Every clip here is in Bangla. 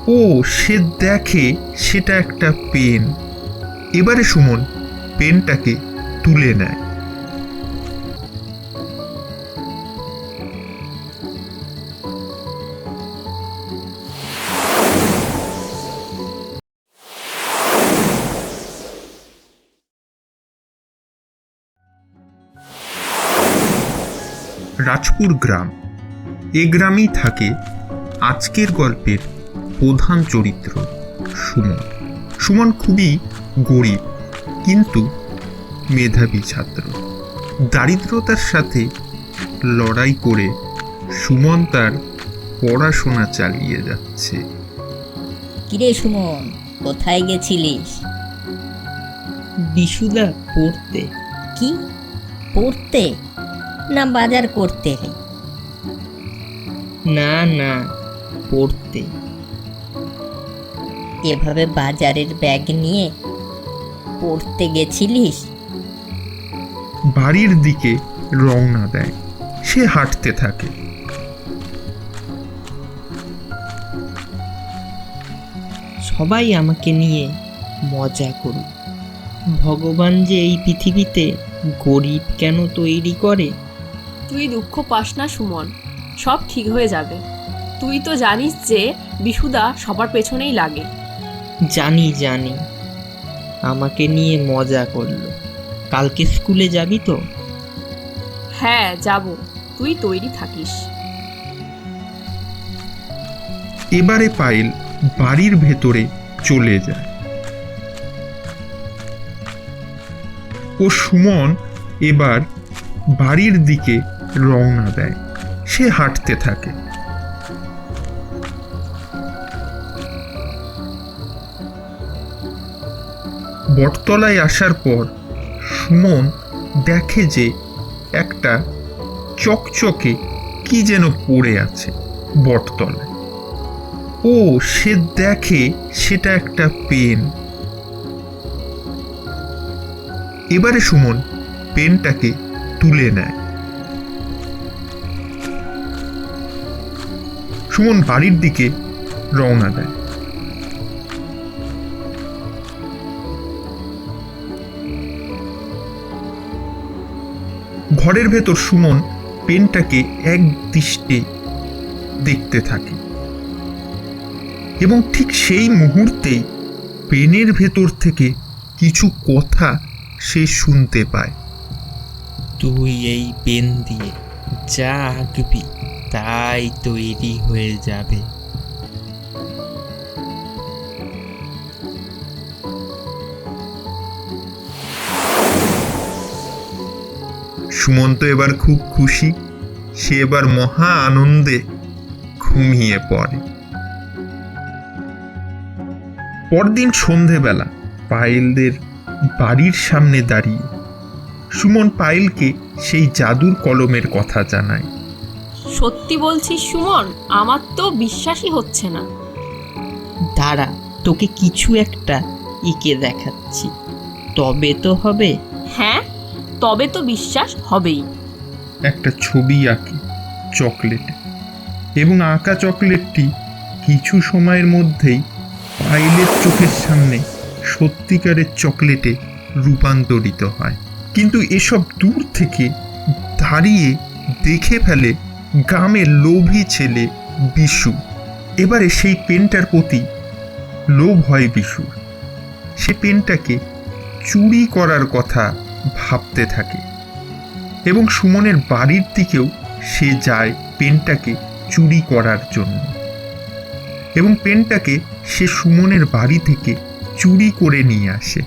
ও সে দেখে সেটা একটা পেন। এবারে সুমন পেনটাকে তুলে নেয়। রাজপুর গ্রাম, এ গ্রামেই থাকে আজকের গল্পের প্রধান চরিত্র সুমন। সুমন খুবই গরিব কিন্তু মেধাবী ছাত্র। দারিদ্রতার সাথে লড়াই করে সুমন তার পড়াশোনা চালিয়ে যাচ্ছে। কিরে সুমন, কোথায় গেছিলিস? বিশুদা পড়তে। কি পড়তে না বাজার করতে? না না, পড়তে। এভাবে বাজারের ব্যাগ নিয়ে পড়তে গেছিলিস? বাড়ির দিকে রওনা দেয়। সে হাঁটতে থাকে। সবাই আমাকে নিয়ে মজা করুক। ভগবান যে এই পৃথিবীতে গরিব কেন তৈরি করে? তুই দুঃখ পাস না সুমন, সব ঠিক হয়ে যাবে। তুই তো জানিস যে বিশুদা সবার পেছনেই লাগে। জানি জানি, আমাকে নিয়ে মজা করলো। কালকে স্কুলে যাবি তো? হ্যাঁ যাব, তুই তৈরি থাকিস। এবারে পায়েল বাড়ির ভেতরে চলে যায় ও সুমন এবার বাড়ির দিকে রওনা দেয়। সে হাঁটতে থাকে। বটতলায় আসার পর সুমন দেখে যে একটা চকচকে কি যেন পড়ে আছে বটতলায়। ও সে দেখে সেটা একটা পেন। এবারে সুমন পেনটাকে তুলে নেয়। সুমন বাড়ির দিকে রওনা দেয়। ঘরের ভেতর সুমন পেনটাকে এক দৃষ্টে দেখতে থাকে এবং ঠিক সেই মুহূর্তেই পেনের ভেতর থেকে কিছু কথা সে শুনতে পায়। তুই এই পেন দিয়ে যা আঁকবি তাই তৈরি হয়ে যাবে। সুমন তো এবার খুব খুশি। সে এবার মহা আনন্দে ঘুমিয়ে পড়ে। পরদিন সন্ধেবেলা পায়েলদের বাড়ির সামনে দাঁড়িয়ে সুমন পায়েলকে সেই জাদুর কলমের কথা জানায়। সত্যি বলছিস সুমন? আমার তো বিশ্বাসই হচ্ছে না। দাঁড়া, তোকে কিছু একটা এঁকে দেখাচ্ছি, তবে তো হবে। হ্যাঁ, তবে তো বিশ্বাস হবেই। একটা ছবি আঁকে চকলেটে এবং আঁকা চকলেটটি কিছু সময়ের মধ্যেই পায়েলের চোখের সামনে সত্যিকারের চকলেটে রূপান্তরিত হয়। কিন্তু এসব দূর থেকে দাঁড়িয়ে দেখে ফেলে গ্রামের লোভী ছেলে বিশু। এবারে সেই পেনটার প্রতি লোভ হয় বিশুর। সে পেনটাকে চুরি করার কথা ভাবতে থাকে এবং সুমনের বাড়ির দিকেও সে যায় পেনটাকে চুরি করার জন্য এবং পেনটাকে সে সুমনের বাড়ি থেকে চুরি করে নিয়ে আসে।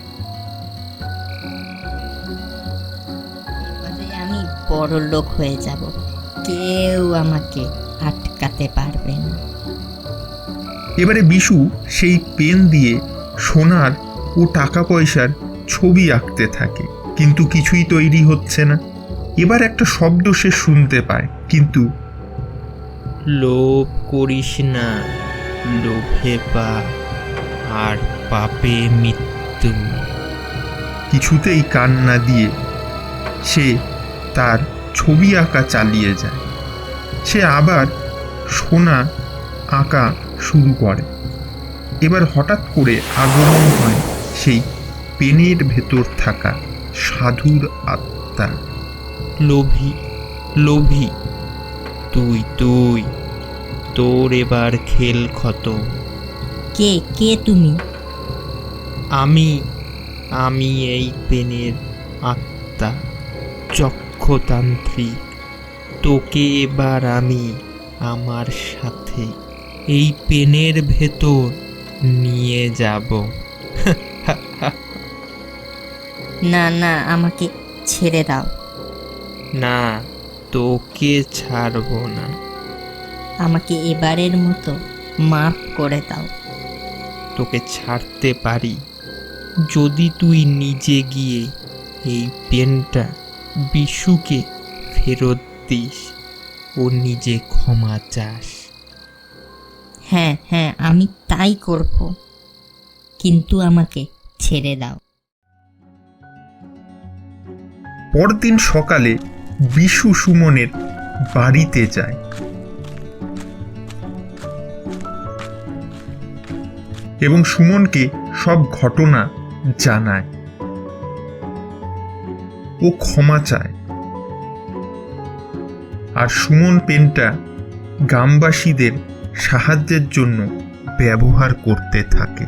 আমি বড় লোক হয়ে যাব, কেউ আমাকে আটকাতে পারবে না। এবারে বিশু সেই পেন দিয়ে সোনার ও টাকা পয়সার ছবি আঁকতে থাকে, কিন্তু কিছুই তৈরি হচ্ছে না। এবার একটা শব্দ সে শুনতে পায়, কিন্তু লোভ করিস না, লোভে পাপ আর পাপে মৃত্যু। কিছুতেই কান না দিয়ে সে তার ছবি আঁকা চালিয়ে যায়। সে আবার সোনা আঁকা শুরু করে এবার হঠাৎ করে আগমন হয় সেই পেনের ভেতর থাকা সাধুর আত্মা। লোভী লোভী, তুই তুই তোর এবার খেল খতম। কে কে তুমি? আমি আমি এই পেনের আত্মা, চক্ষতান্ত্রিক। তোকে এবার আমি আমার সাথে এই পেনের ভেতর নিয়ে যাব। না না, আমাকে ছেড়ে দাও। না, তোকে ছাড়বো না। আমাকে এবারের মতো মাফ করে দাও। তোকে ছাড়তে পারি যদি তুই নিজে গিয়ে এই পেনটা বিশুকে ফেরত দিস ও নিজে ক্ষমা চাস। হ্যাঁ হ্যাঁ, আমি তাই করব, কিন্তু আমাকে ছেড়ে দাও। পরদিন সকালে বিশু সুমনের বাড়িতে যায়। এবং সুমনকে সব ঘটনা জানায়। ও ক্ষমা চায়, আর সুমন পেনটা গ্রামবাসীদের সাহায্যের জন্য ব্যবহার করতে থাকে।